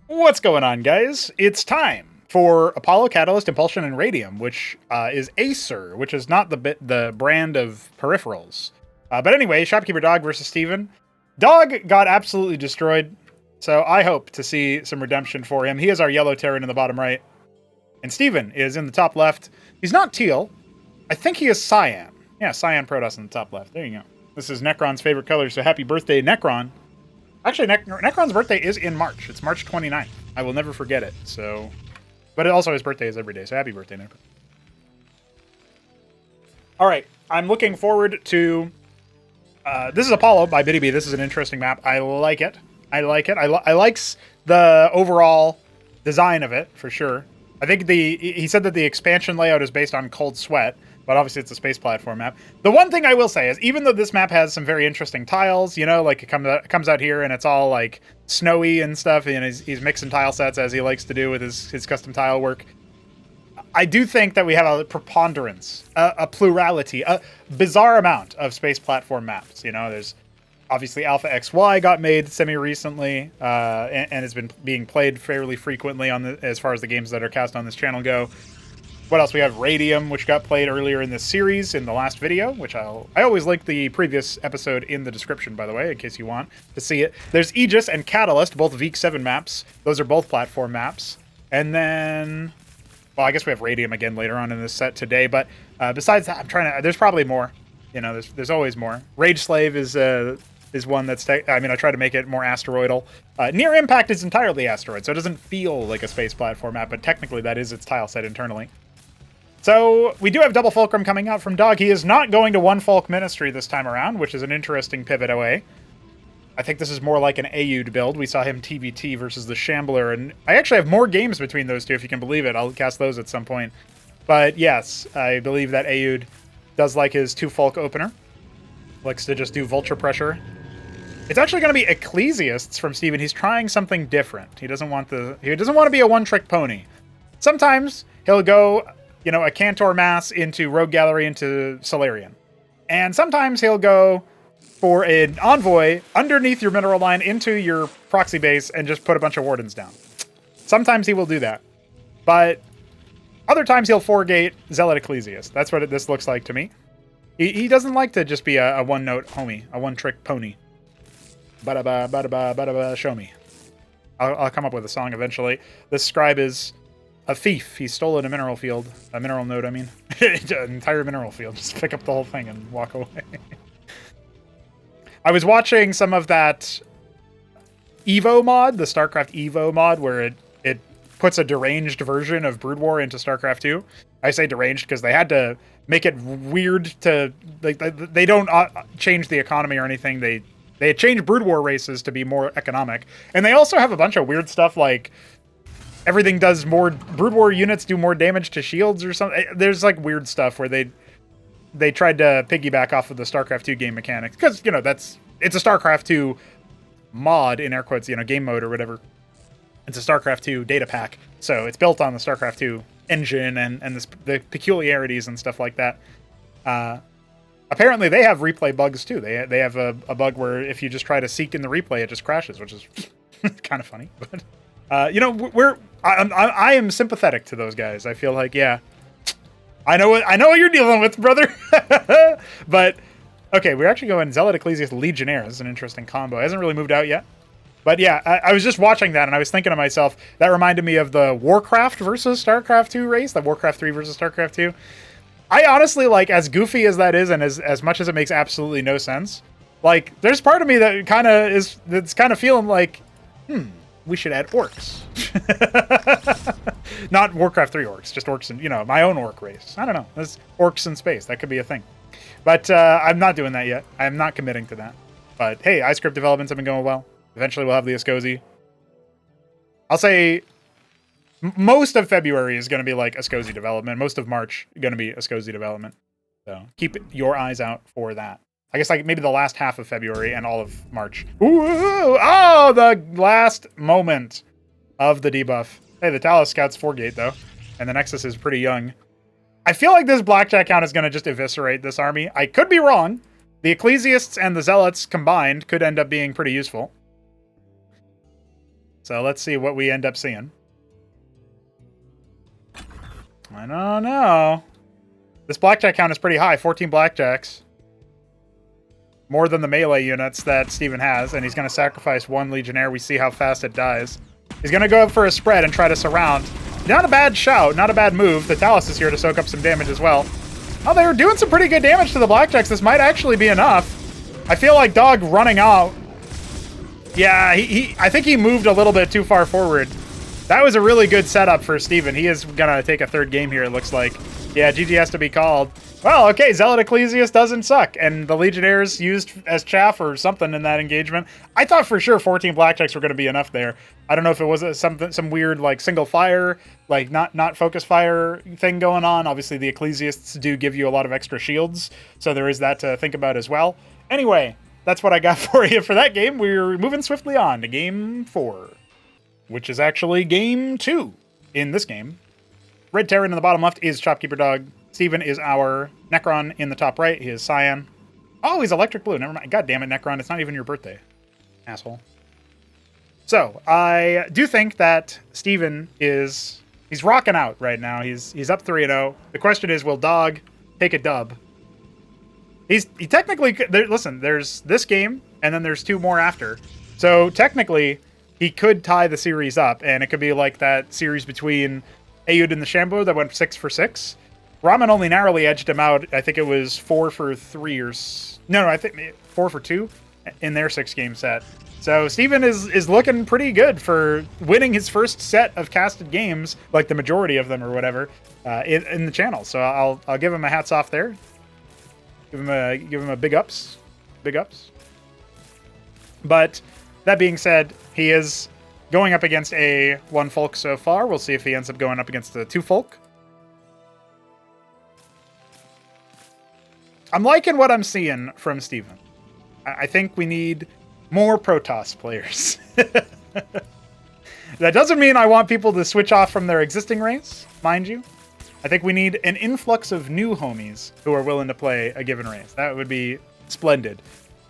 What's going on, guys? It's time for Apollo, Catalyst, Impulsion, and Radium, which is Acer, which is not the brand of peripherals. But anyway, Shopkeeper Dog versus Steven. Dog got absolutely destroyed, so I hope to see some redemption for him. He is our yellow Terran in the bottom right, and Steven is in the top left. He's not teal. I think he is cyan. Yeah, cyan Protoss in the top left. There you go. This is Necron's favorite color, so happy birthday, Necron. Actually, Necron's birthday is in March. It's March 29th. I will never forget it. So, but also his birthday is every day. So happy birthday, Necron. All right, I'm looking forward to. This is Apollo by Biddy B. This is an interesting map. I like it. I like the overall design of it for sure. I think he said that the expansion layout is based on Cold Sweat, but obviously it's a space platform map. The one thing I will say is, even though this map has some very interesting tiles, you know, like it comes out here and it's all like snowy and stuff, and he's mixing tile sets as he likes to do with his custom tile work. I do think that we have a preponderance, a plurality, a bizarre amount of space platform maps. You know, there's obviously Alpha XY got made semi-recently, and has been being played fairly frequently as far as the games that are cast on this channel go. What else? We have Radium, which got played earlier in this series in the last video, which I always link the previous episode in the description, by the way, in case you want to see it. There's Aegis and Catalyst, both Veek 7 maps. Those are both platform maps. And then, well, I guess we have Radium again later on in this set today, but besides that, there's probably more. You know, there's always more. Rage Slave is one that's, I try to make it more asteroidal. Near Impact is entirely asteroid, so it doesn't feel like a space platform map, but technically that is its tile set internally. So we do have double Fulcrum coming out from Dog. He is not going to one Fulc Ministry this time around, which is an interesting pivot away. I think this is more like an Aoud build. We saw him TBT versus the Shambler, and I actually have more games between those two, if you can believe it. I'll cast those at some point. But yes, I believe that Aoud does like his 2 Fulc opener. Likes to just do Vulture Pressure. It's actually going to be Ecclesiasts from Steven. He's trying something different. He doesn't want to be a one-trick pony. Sometimes he'll go, you know, a Cantor Mass into Rogue Gallery into Solarian. And sometimes he'll go for an Envoy underneath your mineral line into your proxy base and just put a bunch of Wardens down. Sometimes he will do that. But other times he'll 4-gate Zealot Ecclesiast. That's what this looks like to me. He doesn't like to just be a one-note homie, a one-trick pony. Ba-da-ba, ba-da-ba, ba-da-ba, show me. I'll come up with a song eventually. This scribe is a thief. He stole a mineral field. A mineral node, I mean. An entire mineral field. Just pick up the whole thing and walk away. I was watching some of that Evo mod, the Starcraft Evo mod, where it puts a deranged version of Brood War into Starcraft 2. I say deranged because they had to make it weird to... They don't change the economy or anything. They changed Brood War races to be more economic. And they also have a bunch of weird stuff like everything does more... Brood War units do more damage to shields or something. There's like weird stuff where they tried to piggyback off of the StarCraft 2 game mechanics. Because, you know, it's a StarCraft 2 mod, in air quotes, you know, game mode or whatever. It's a StarCraft 2 data pack. So it's built on the StarCraft 2 engine and the peculiarities and stuff like that. Apparently, they have replay bugs too. They have a bug where if you just try to seek in the replay, it just crashes, which is kind of funny. But you know, I am sympathetic to those guys. I feel like, yeah, I know what you're dealing with, brother. But okay, we're actually going Zealot Ecclesiast Legionnaire. This is an interesting combo. It hasn't really moved out yet. But yeah, I was just watching that and I was thinking to myself, that reminded me of the Warcraft versus StarCraft 2 race, the Warcraft 3 versus StarCraft 2. I honestly, like, as goofy as that is, and as much as it makes absolutely no sense, like, there's part of me that that's kind of feeling like, we should add orcs. Not Warcraft 3 orcs, just orcs, and, you know, my own orc race. I don't know. There's orcs in space. That could be a thing. But I'm not doing that yet. I'm not committing to that. But hey, iScript developments have been going well. Eventually we'll have the Ascozi. I'll say most of February is going to be like Ascozi development. Most of March going to be Ascozi development. So keep your eyes out for that. I guess like maybe the last half of February and all of March. Ooh, oh, the last moment of the debuff. Hey, the Talos Scout's 4-gate though, and the Nexus is pretty young. I feel like this Blackjack count is going to just eviscerate this army. I could be wrong. The Ecclesiasts and the Zealots combined could end up being pretty useful. So let's see what we end up seeing. I don't know. This blackjack count is pretty high. 14 blackjacks. More than the melee units that Steven has. And he's going to sacrifice one Legionnaire. We see how fast it dies. He's going to go up for a spread and try to surround. Not a bad shout. Not a bad move. The Talus is here to soak up some damage as well. Oh, they were doing some pretty good damage to the blackjacks. This might actually be enough. I feel like Dog running out. Yeah, I think he moved a little bit too far forward. That was a really good setup for Steven. He is going to take a third game here, it looks like. Yeah, GG has to be called. Well, okay, Zealot Ecclesius doesn't suck, and the Legionnaires used as chaff or something in that engagement. I thought for sure 14 blackjacks were going to be enough there. I don't know if it was some weird like single fire, like not focus fire thing going on. Obviously, the Ecclesiasts do give you a lot of extra shields, so there is that to think about as well. Anyway, that's what I got for you for that game. We're moving swiftly on to game 4, which is actually game 2 in this game. Red Terran in the bottom left is Shopkeeper Dog. Steven is our Necron in the top right. He is Cyan. Oh, he's electric blue. Never mind. God damn it, Necron. It's not even your birthday. Asshole. So, I do think that Steven he's rocking out right now. He's up 3-0. The question is, will Dog take a dub? He technically, listen, there's this game, and then there's 2 more after. So, technically, he could tie the series up, and it could be like that series between Ayud and the Shambo that went 6 for 6. Ramen only narrowly edged him out. I think it was 4 for 3 or... No, I think 4 for 2 in their 6-game set. So Steven is looking pretty good for winning his first set of casted games, like the majority of them or whatever, in the channel. So I'll give him a hats off there. Give him a big ups. Big ups. But that being said, he is going up against a 1 Folk so far. We'll see if he ends up going up against a 2 Folk. I'm liking what I'm seeing from Steven. I think we need more Protoss players. That doesn't mean I want people to switch off from their existing race, mind you. I think we need an influx of new homies who are willing to play a given race. That would be splendid.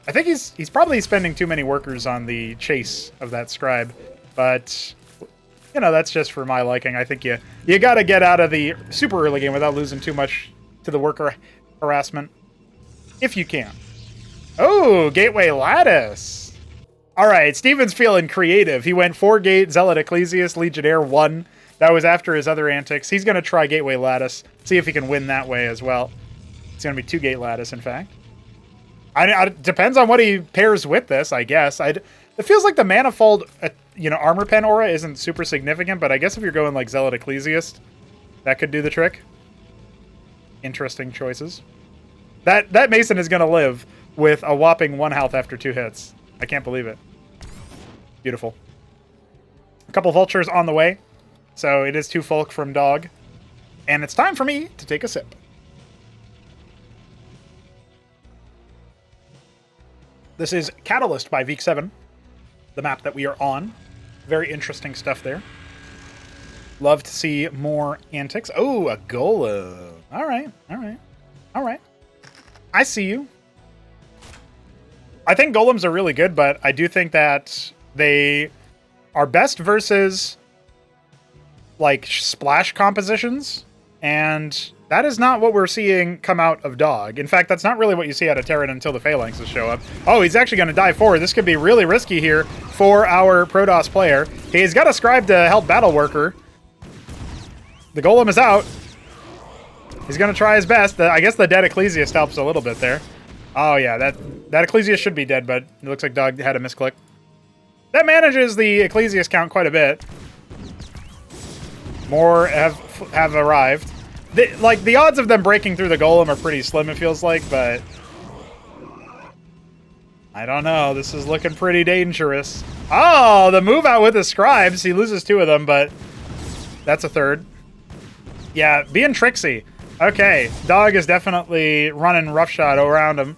I think he's probably spending too many workers on the chase of that scribe, but you know, that's just for my liking. I think you got to get out of the super early game without losing too much to the worker harassment. If you can. Oh, Gateway Lattice. All right, Steven's feeling creative. He went 4-gate, Zealot Ecclesius, Legionnaire 1. That was after his other antics. He's going to try Gateway Lattice, see if he can win that way as well. It's going to be 2-gate Lattice, in fact. Depends on what he pairs with this, I guess. It feels like the Manifold, Armor Pen aura isn't super significant, but I guess if you're going like Zealot Ecclesiast, that could do the trick. Interesting choices. That Mason is going to live with a whopping 1 health after 2 hits. I can't believe it. Beautiful. A couple vultures on the way. So it is 2 Folk from Dog. And it's time for me to take a sip. This is Catalyst by Veek 7, the map that we are on. Very interesting stuff there. Love to see more antics. Oh, a Golem. All right. I see you. I think Golems are really good, but I do think that they are best versus like splash compositions, and that is not what we're seeing come out of Dog. In fact, that's not really what you see out of Terran until the Phalanxes show up. Oh, he's actually going to dive forward. This could be really risky here for our Protoss player. He's got a Scribe to help Battle Worker. The Golem is out. He's going to try his best. I guess the dead Ecclesiast helps a little bit there. Oh, yeah, that Ecclesiast should be dead, but it looks like Dog had a misclick. That manages the Ecclesiast count quite a bit. More have arrived. The odds of them breaking through the Golem are pretty slim, it feels like, but I don't know. This is looking pretty dangerous. Oh, the move out with the Scribes. He loses 2 of them, but that's a 3rd. Yeah, being tricksy. Okay, Dog is definitely running roughshod around him.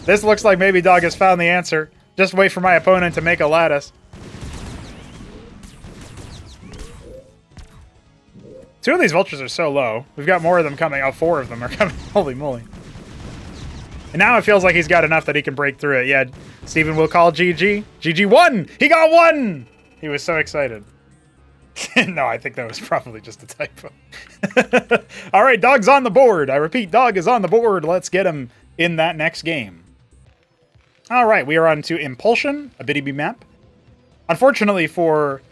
This looks like maybe Dog has found the answer. Just wait for my opponent to make a lattice. 2 of these vultures are so low. We've got more of them coming. Oh, 4 of them are coming. Holy moly. And now it feels like he's got enough that he can break through it. Yeah, Steven will call GG. GG won! He got 1! He was so excited. No, I think that was probably just a typo. All right, dog's on the board. I repeat, dog is on the board. Let's get him in that next game. All right, we are on to Impulsion, a BDB map. Unfortunately for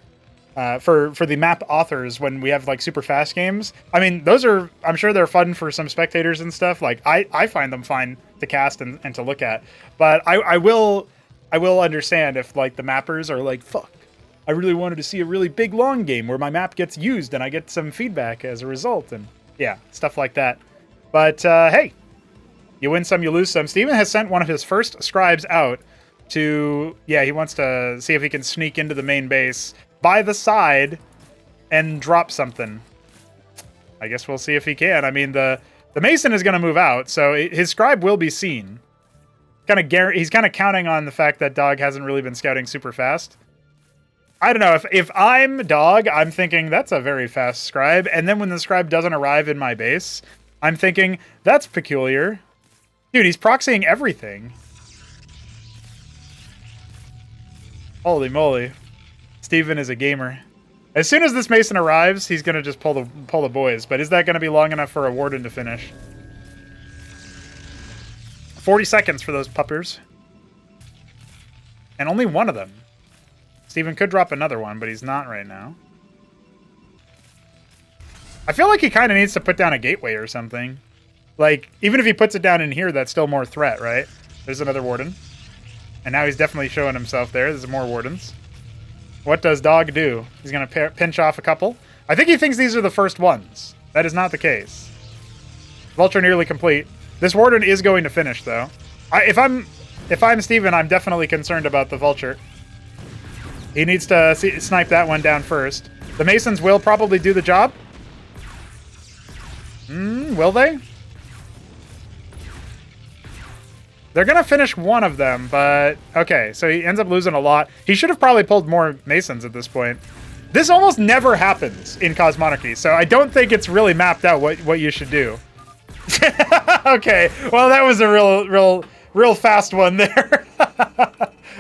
the map authors, when we have like super fast games, I mean, those are, I'm sure they're fun for some spectators and stuff. Like I find them fine to cast and to look at, but I will understand if like the mappers are like, fuck, I really wanted to see a really big long game where my map gets used and I get some feedback as a result, and yeah, stuff like that. But hey, you win some, you lose some. Steven has sent one of his first scribes out to, yeah, he wants to see if he can sneak into the main base by the side and drop something. I guess we'll see if he can. I mean, the Mason is going to move out, so his scribe will be seen. He's kind of counting on the fact that dog hasn't really been scouting super fast. I don't know, if I'm dog, I'm thinking that's a very fast scribe, and then when the scribe doesn't arrive in my base, I'm thinking that's peculiar. Dude, he's proxying everything. Holy moly. Steven is a gamer. As soon as this Mason arrives, he's going to just pull the boys, but is that going to be long enough for a Warden to finish? 40 seconds for those puppers. And only one of them. Steven could drop another one, but he's not right now. I feel like he kind of needs to put down a gateway or something. Like, even if he puts it down in here, that's still more threat, right? There's another Warden. And now he's definitely showing himself there. There's more Wardens. What does dog do? He's going to pinch off a couple. I think he thinks these are the first ones. That is not the case. Vulture nearly complete. This Warden is going to finish, though. If I'm Steven, I'm definitely concerned about the Vulture. He needs to snipe that one down first. The Masons will probably do the job. Will they? They're going to finish one of them, but okay, so he ends up losing a lot. He should have probably pulled more Masons at this point. This almost never happens in Cosmonarchy, so I don't think it's really mapped out what you should do. Okay, well, that was a real fast one there.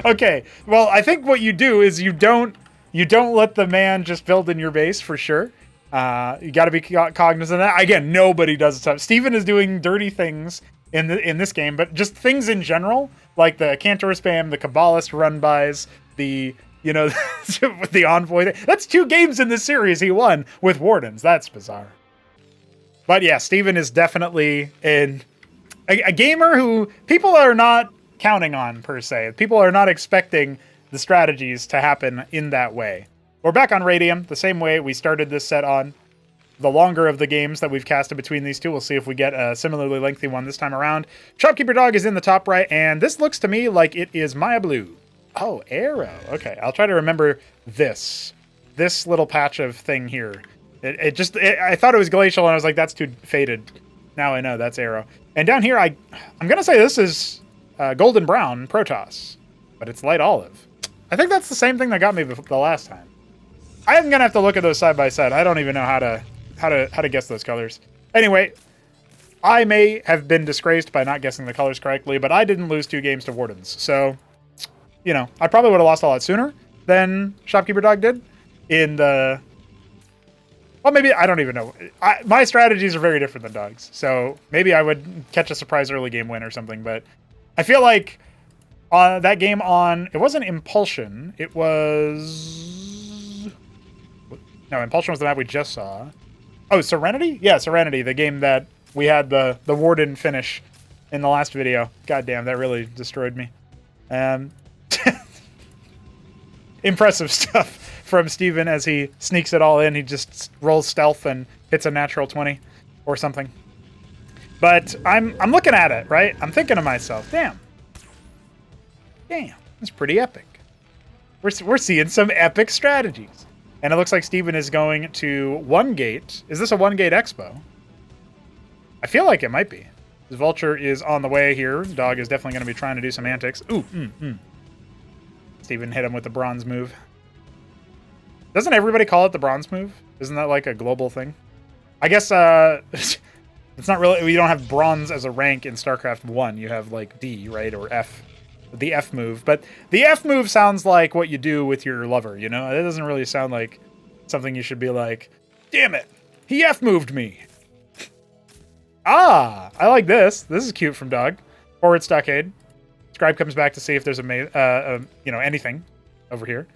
Okay, well, I think what you do is you don't let the man just build in your base for sure. You got to be cognizant of that. Again, nobody does it. Steven is doing dirty things in this game, but just things in general, like the Cantor spam, the Kabbalist run-bys, the, you know, the Envoy. That's 2 games in this series he won with Wardens. That's bizarre. But yeah, Steven is definitely a gamer who people are not counting on, per se. People are not expecting the strategies to happen in that way. We're back on Radium, the same way we started this set on. The longer of the games that we've casted between these two, we'll see if we get a similarly lengthy one this time around. Shopkeeper Dog is in the top right, and this looks to me like it is Maya Blue. Oh, Arrow. Okay, I'll try to remember this little patch of thing here. I thought it was Glacial, and I was like, that's too faded. Now I know that's Arrow. And down here, I'm going to say this is Golden Brown Protoss, but it's Light Olive. I think that's the same thing that got me the last time. I am going to have to look at those side by side. I don't even know how to guess those colors. Anyway, I may have been disgraced by not guessing the colors correctly, but I didn't lose 2 games to Wardens. So, you know, I probably would have lost a lot sooner than Shopkeeper Dog did in the... Well, maybe, I don't even know. My strategies are very different than Dog's, so maybe I would catch a surprise early game win or something, but I feel like that game on... It wasn't Impulsion, it was... No, Impulsion was the map we just saw. Oh, Serenity? Yeah, Serenity, the game that we had the Warden finish in the last video. God damn, that really destroyed me. Impressive stuff from Steven as he sneaks it all in. He just rolls stealth and hits a natural 20 or something. But I'm looking at it, right? I'm thinking to myself, damn, that's pretty epic. We're seeing some epic strategies. And it looks like Steven is going to 1 gate. Is this a 1 gate expo? I feel like it might be. The Vulture is on the way here. Dog is definitely going to be trying to do some antics. Ooh, Steven hit him with the bronze move. Doesn't everybody call it the bronze move? Isn't that like a global thing? I guess it's not really... You don't have bronze as a rank in StarCraft 1. You have like D, right? Or F. the F move. But the F move sounds like what you do with your lover, you know? It doesn't really sound like something you should be like, damn it, he F moved me. Ah, I like this. This is cute from Dog. Forward stockade. Scribe comes back to see if there's you know, anything over here.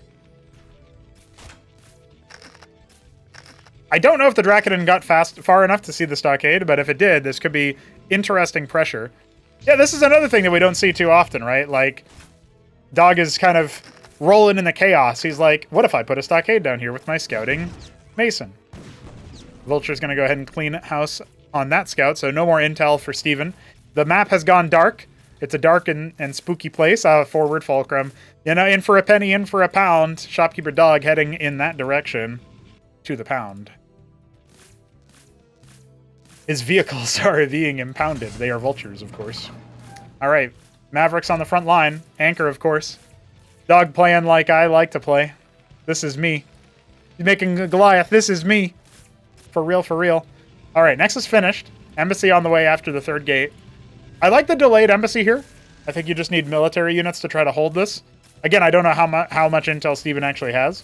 I don't know if the Dracodon got far enough to see the stockade, but if it did, this could be interesting pressure. Yeah, this is another thing that we don't see too often, right? Like, Dog is kind of rolling in the chaos. He's like, what if I put a stockade down here with my scouting Mason? Vulture's going to go ahead and clean house on that scout, so no more intel for Steven. The map has gone dark. It's a dark and spooky place. Forward Fulcrum. You know, in for a penny, in for a pound. Shopkeeper Dog heading in that direction to the pound. His vehicles are being impounded. They are vultures, of course. All right. Mavericks on the front line. Anchor, of course. Dog playing like I like to play. This is me. He's making a Goliath. This is me. For real, for real. All right, Nexus finished. Embassy on the way after the third gate. I like the delayed embassy here. I think you just need military units to try to hold this. Again, I don't know how much intel Steven actually has.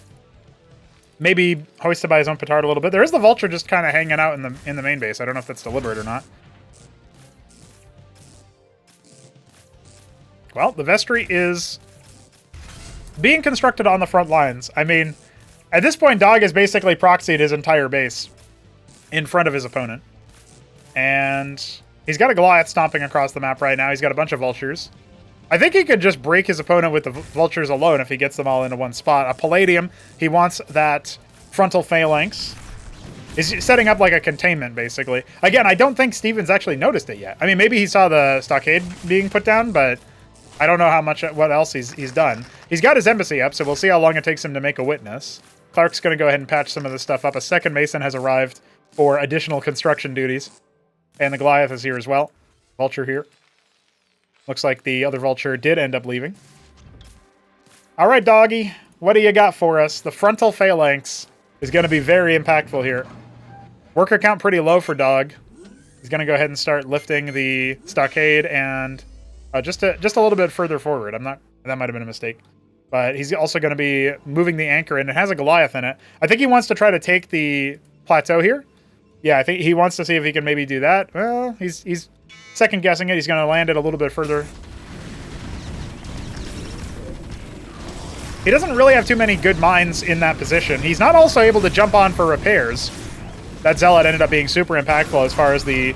Maybe hoisted by his own petard a little bit. There is the Vulture just kind of hanging out in the main base. I don't know if that's deliberate or not. Well, the vestry is being constructed on the front lines. I mean, at this point, Dog has basically proxied his entire base in front of his opponent. And he's got a Goliath stomping across the map right now. He's got a bunch of Vultures. I think he could just break his opponent with the Vultures alone if he gets them all into one spot. A Palladium, he wants that frontal phalanx. He's setting up like a containment, basically. Again, I don't think Steven's actually noticed it yet. I mean, maybe he saw the stockade being put down, but I don't know what else he's done. He's got his embassy up, so we'll see how long it takes him to make a witness. Clark's going to go ahead and patch some of this stuff up. A second Mason has arrived for additional construction duties. And the Goliath is here as well. Vulture here. Looks like the other Vulture did end up leaving. All right, Doggy. What do you got for us? The frontal phalanx is going to be very impactful here. Worker count pretty low for Dog. He's going to go ahead and start lifting the stockade and just a little bit further forward. That might have been a mistake. But he's also going to be moving the anchor in. It has a Goliath in it. I think he wants to try to take the plateau here. Yeah, I think he wants to see if he can maybe do that. Well, he's second guessing it. He's going to land it a little bit further. He doesn't really have too many good mines in that position. He's not also able to jump on for repairs. That Zealot ended up being super impactful as far as the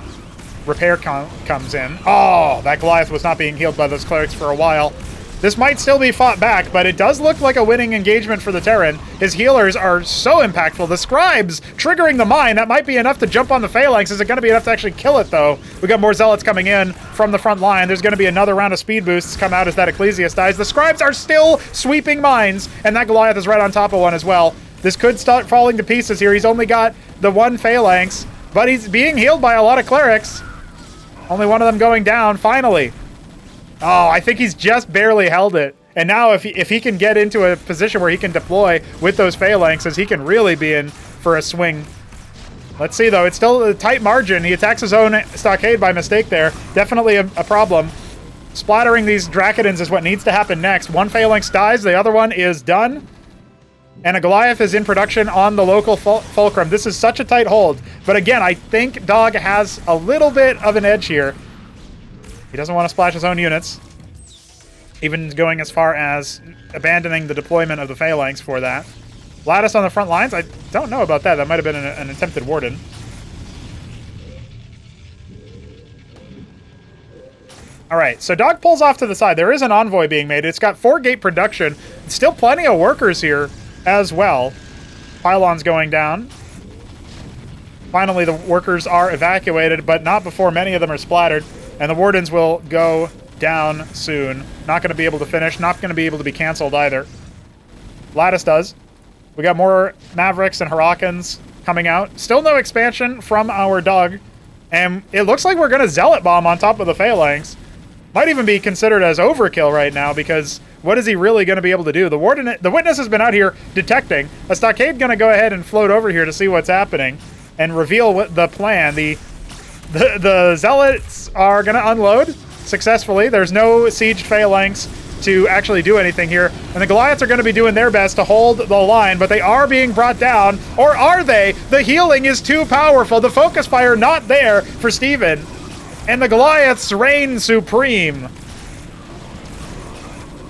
repair comes in. Oh, that Goliath was not being healed by those clerics for a while. This might still be fought back, but it does look like a winning engagement for the Terran. His healers are so impactful. The Scribes triggering the mine, that might be enough to jump on the Phalanx. Is it going to be enough to actually kill it, though? We got more Zealots coming in from the front line. There's going to be another round of speed boosts come out as that Ecclesias dies. The Scribes are still sweeping mines, and that Goliath is right on top of one as well. This could start falling to pieces here. He's only got the one Phalanx, but he's being healed by a lot of clerics. Only one of them going down, finally. Oh, I think he's just barely held it. And now if he can get into a position where he can deploy with those phalanxes, he can really be in for a swing. Let's see, though. It's still a tight margin. He attacks his own stockade by mistake there. Definitely a problem. Splattering these Dracodons is what needs to happen next. One phalanx dies. The other one is done. And a Goliath is in production on the local Fulcrum. This is such a tight hold. But again, I think Dog has a little bit of an edge here. He doesn't want to splash his own units. Even going as far as abandoning the deployment of the Phalanx for that. Lattice on the front lines? I don't know about that. That might have been an attempted Warden. Alright, so Dog pulls off to the side. There is an Envoy being made. It's got 4-gate production. Still plenty of workers here as well. Pylons going down. Finally, the workers are evacuated, but not before many of them are splattered. And the Wardens will go down soon. Not going to be able to finish. Not going to be able to be canceled either. Lattice does. We got more Mavericks and Hurricanes coming out. Still no expansion from our Dog. And it looks like we're going to Zealot Bomb on top of the Phalanx. Might even be considered as overkill right now, because what is he really going to be able to do? The Witness has been out here detecting. A Stockade going to go ahead and float over here to see what's happening and reveal what the plan. The Zealots are going to unload successfully. There's no sieged Phalanx to actually do anything here. And the Goliaths are going to be doing their best to hold the line, but they are being brought down. Or are they? The healing is too powerful. The focus fire not there for Steven. And the Goliaths reign supreme.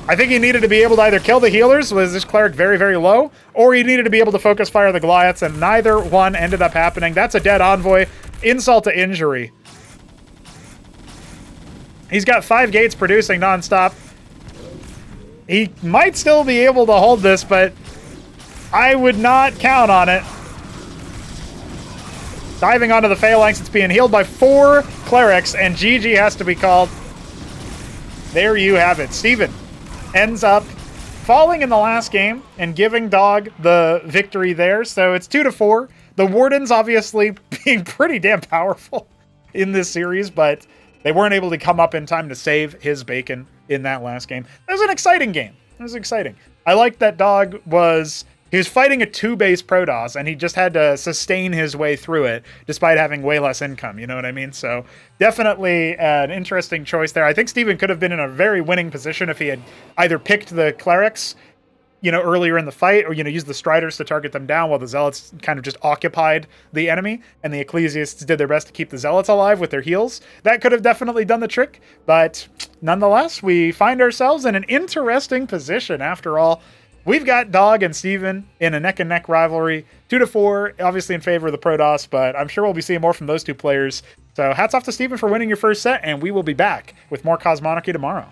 I think he needed to be able to either kill the healers, was this cleric very, very low, or he needed to be able to focus fire the Goliaths, and neither one ended up happening. That's a dead envoy. Insult to injury. He's got 5 gates producing nonstop. He might still be able to hold this, but I would not count on it. Diving onto the Phalanx, it's being healed by 4 clerics, and GG has to be called. There you have it. Steven ends up falling in the last game and giving Dog the victory there. So it's 2-4. The Wardens obviously being pretty damn powerful in this series, but they weren't able to come up in time to save his bacon in that last game. It was an exciting game. It was exciting. I liked that Dog was... He was fighting a 2-base Protoss, and he just had to sustain his way through it, despite having way less income, you know what I mean? So definitely an interesting choice there. I think Steven could have been in a very winning position if he had either picked the Clerics, you know, earlier in the fight, or, you know, used the Striders to target them down while the Zealots kind of just occupied the enemy, and the Ecclesiasts did their best to keep the Zealots alive with their heals. That could have definitely done the trick, but nonetheless, we find ourselves in an interesting position after all. We've got Dog and Steven in a neck-and-neck rivalry, 2-4, obviously in favor of the Protoss, but I'm sure we'll be seeing more from those two players. So hats off to Steven for winning your first set, and we will be back with more Cosmonarchy tomorrow.